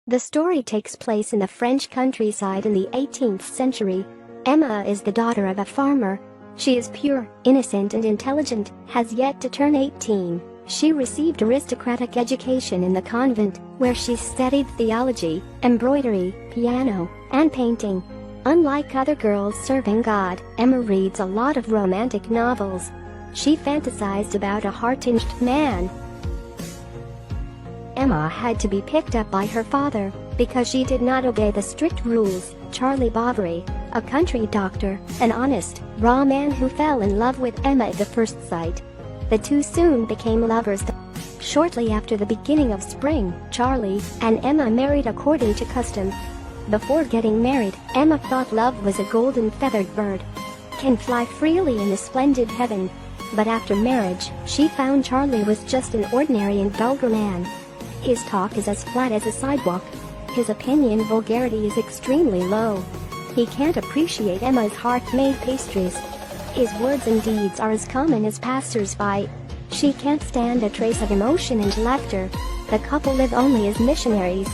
The story takes place in the French countryside in the 18th century. Emma is the daughter of a farmer. She is pure, innocent and intelligent, has yet to turn 18. She received aristocratic education in the convent, where she studied theology, embroidery, piano, and painting. Unlike other girls serving God, Emma reads a lot of romantic novels. She fantasized about a heart-tinged man. Emma had to be picked up by her father because she did not obey the strict rules. Charlie Bovary, a country doctor, an honest, raw man who fell in love with Emma at the first sight. The two soon became lovers. Shortly after the beginning of spring, Charlie and Emma married according to custom. Before getting married, Emma thought love was a golden feathered bird, can fly freely in the splendid heaven. But after marriage, she found Charlie was just an ordinary and vulgar man. His talk is as flat as a sidewalk. His opinion vulgarity is extremely low. He can't appreciate Emma's heart-made pastries. His words and deeds are as common as passers-by. She can't stand a trace of emotion and laughter. The couple live only as missionaries.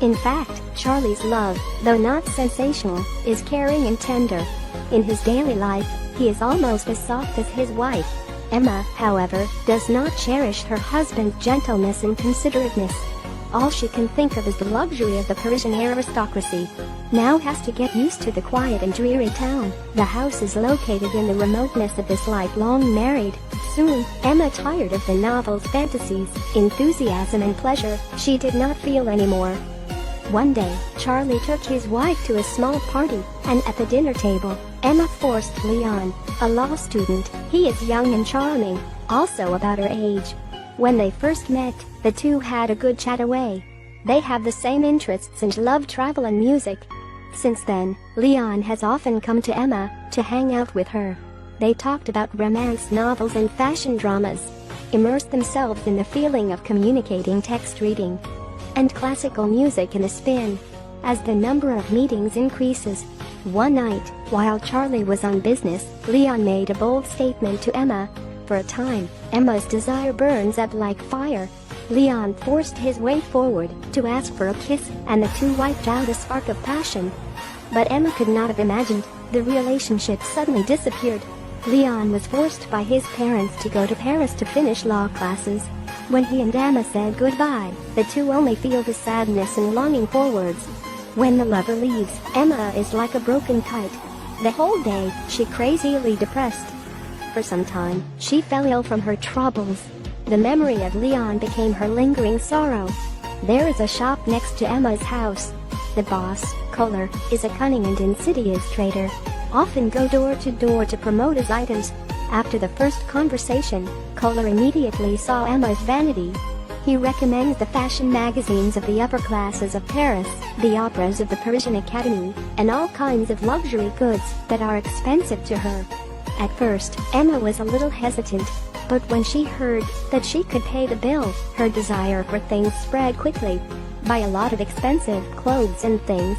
In fact, Charlie's love, though not sensational, is caring and tender. In his daily life, he is almost as soft as his wife. Emma, however, does not cherish her husband's gentleness and considerateness. All she can think of is the luxury of the Parisian aristocracy. Now has to get used to the quiet and dreary town. The house is located in the remoteness of this life long married. Soon, Emma tired of the novel's fantasies, enthusiasm and pleasure, she did not feel anymore. One day, Charlie took his wife to a small party, and at the dinner table, Emma forced Leon, a law student. He is young and charming, also about her age. When they first met, the two had a good chat away. They have the same interests and love travel and music. Since then, Leon has often come to Emma to hang out with her. They talked about romance novels and fashion dramas, immersed themselves in the feeling of communicating text reading, and classical music in a spin. As the number of meetings increases, one night, while Charlie was on business, Leon made a bold statement to Emma. For a time, Emma's desire burns up like fire. Leon forced his way forward to ask for a kiss, and the two wiped out a spark of passion. But Emma could not have imagined the relationship suddenly disappeared. Leon was forced by his parents to go to Paris to finish law classes. When he and Emma said goodbye, the two only feel the sadness and longing forwards. When the lover leaves, Emma is like a broken kite. The whole day, she crazily depressed. For some time, she fell ill from her troubles. The memory of Leon became her lingering sorrow. There is a shop next to Emma's house. The boss, Kohler, is a cunning and insidious trader. Often go door to door to promote his items. After the first conversation, Kohler immediately saw Emma's vanity. He recommends the fashion magazines of the upper classes of Paris, the operas of the Parisian Academy, and all kinds of luxury goods that are expensive to her. At first, Emma was a little hesitant, but when she heard that she could pay the bill, her desire for things spread quickly. Buy a lot of expensive clothes and things.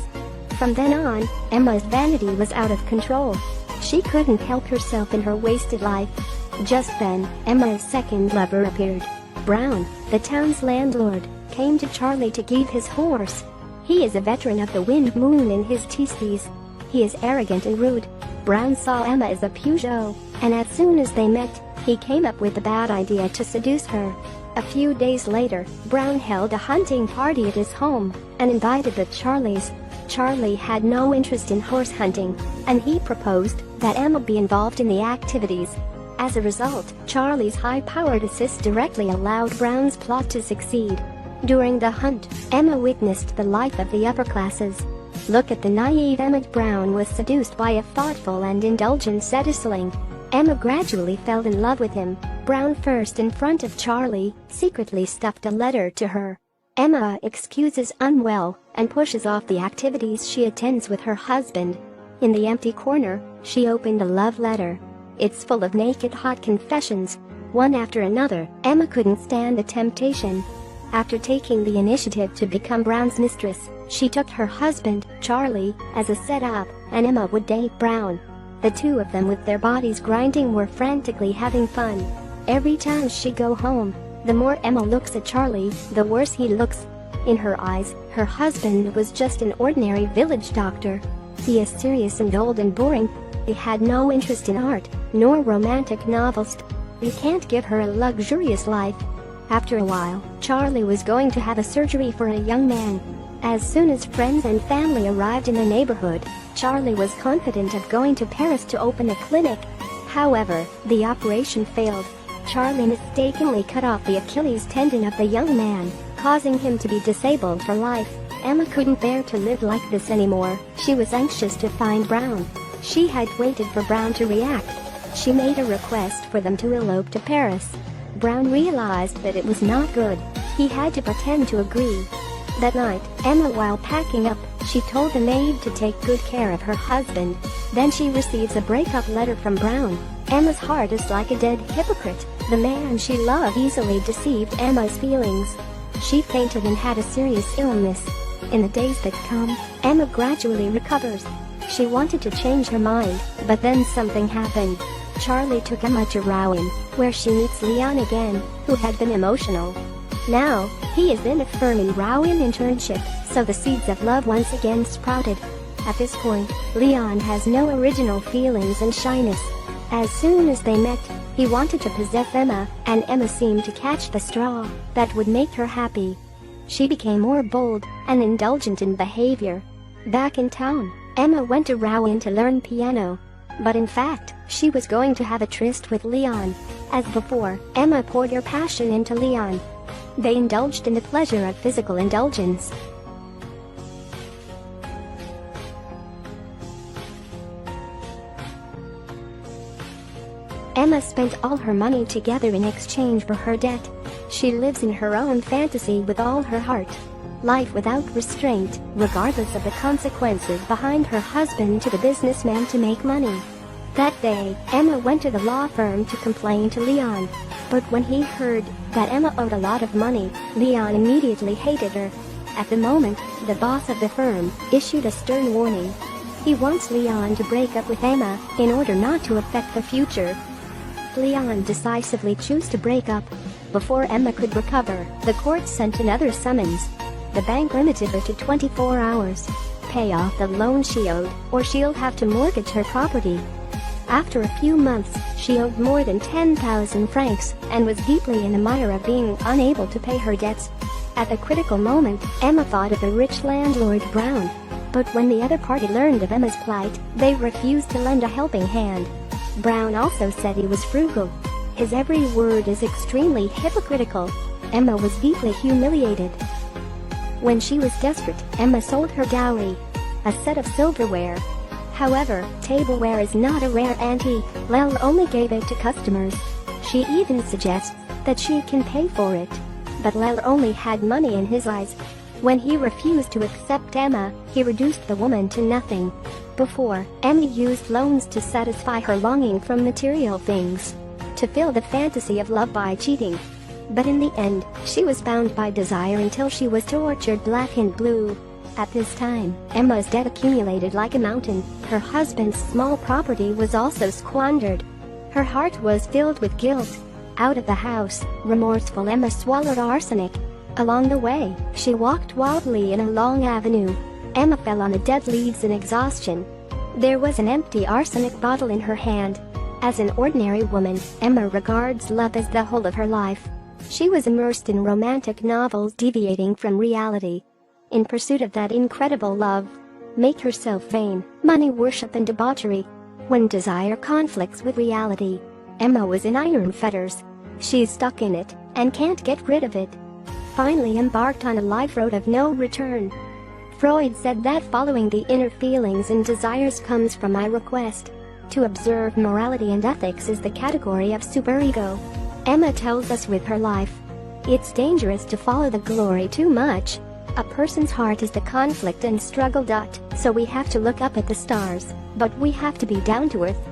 From then on, Emma's vanity was out of control. She couldn't help herself in her wasted life. Just then, Emma's second lover appeared. Brown, the town's landlord, came to Charlie to give his horse. He is a veteran of the wind moon in his teasties. He is arrogant and rude. Brown saw Emma as a Peugeot, and as soon as they met, he came up with the bad idea to seduce her. A few days later, Brown held a hunting party at his home and invited the Charlies. Charlie had no interest in horse hunting, and he proposed that Emma be involved in the activities. As a result, Charlie's high-powered assist directly allowed Brown's plot to succeed. During the hunt, Emma witnessed the life of the upper classes. Look at the naive Emma. Brown was seduced by a thoughtful and indulgent seducing. Emma gradually fell in love with him. Brown, first in front of Charlie, secretly stuffed a letter to her. Emma excuses unwell and pushes off the activities she attends with her husband. In the empty corner, she opened a love letter. It's full of naked hot confessions. One after another, Emma couldn't stand the temptation. After taking the initiative to become Brown's mistress, she took her husband, Charlie, as a setup, and Emma would date Brown. The two of them, with their bodies grinding, were frantically having fun. Every time she'd go home, the more Emma looks at Charlie, the worse he looks. In her eyes, her husband was just an ordinary village doctor. He is serious and old and boring. He had no interest in art, nor romantic novels. He can't give her a luxurious life. After a while, Charlie was going to have a surgery for a young man. As soon as friends and family arrived in the neighborhood, Charlie was confident of going to Paris to open a clinic. However, the operation failed. Charlie mistakenly cut off the Achilles tendon of the young man, causing him to be disabled for life. Emma couldn't bear to live like this anymore. She was anxious to find Brown. She had waited for Brown to react. She made a request for them to elope to Paris. Brown realized that it was not good. He had to pretend to agree. That night, Emma, while packing up, she told the maid to take good care of her husband. Then she receives a breakup letter from Brown. Emma's heart is like a dead hypocrite. The man she loved easily deceived Emma's feelings. She fainted and had a serious illness. In the days that come, Emma gradually recovers. She wanted to change her mind, but then something happened. Charlie took Emma to Rouen, where she meets Leon again, who had been emotional. Now, he is in a firm in Rouen internship, so the seeds of love once again sprouted. At this point, Leon has no original feelings and shyness. As soon as they met, he wanted to possess Emma, and Emma seemed to catch the straw that would make her happy. She became more bold and indulgent in behavior. Back in town, Emma went to Rouen to learn piano. But in fact, she was going to have a tryst with Leon. As before, Emma poured her passion into Leon. They indulged in the pleasure of physical indulgence. Emma spent all her money together in exchange for her debt. She lives in her own fantasy with all her heart. Life without restraint, regardless of the consequences behind her husband to the businessman to make money. That day, Emma went to the law firm to complain to Leon. But when he heard that Emma owed a lot of money, Leon immediately hated her. At the moment, the boss of the firm issued a stern warning. He wants Leon to break up with Emma in order not to affect the future. Leon decisively chose to break up. Before Emma could recover, the court sent another summons. The bank limited her to 24 hours. Pay off the loan she owed, or she'll have to mortgage her property. After a few months, she owed more than 10,000 francs and was deeply in the mire of being unable to pay her debts. At the critical moment, Emma thought of the rich landlord Brown. But when the other party learned of Emma's plight, they refused to lend a helping hand. Brown also said he was frugal. His every word is extremely hypocritical. Emma was deeply humiliated. When she was desperate, Emma sold her dowry, a set of silverware. However, tableware is not a rare antique. Lel only gave it to customers. She even suggests that she can pay for it. But Lel only had money in his eyes. When he refused to accept Emma, he reduced the woman to nothing. Before, Emma used loans to satisfy her longing from material things, to fill the fantasy of love by cheating. But in the end, she was bound by desire until she was tortured black and blue. At this time, Emma's debt accumulated like a mountain. Her husband's small property was also squandered. Her heart was filled with guilt. Out of the house, remorseful Emma swallowed arsenic. Along the way, she walked wildly in a long avenue. Emma fell on the dead leaves in exhaustion. There was an empty arsenic bottle in her hand. As an ordinary woman, Emma regards love as the whole of her life. She was immersed in romantic novels deviating from reality. In pursuit of that incredible love, make herself vain, money worship and debauchery. When desire conflicts with reality, Emma was in iron fetters. She's stuck in it, and can't get rid of it. Finally embarked on a life road of no return. Freud said that following the inner feelings and desires comes from my request. To observe morality and ethics is the category of superego. Emma tells us with her life. It's dangerous to follow the glory too much. A person's heart is the conflict and struggle. So we have to look up at the stars, but we have to be down to earth.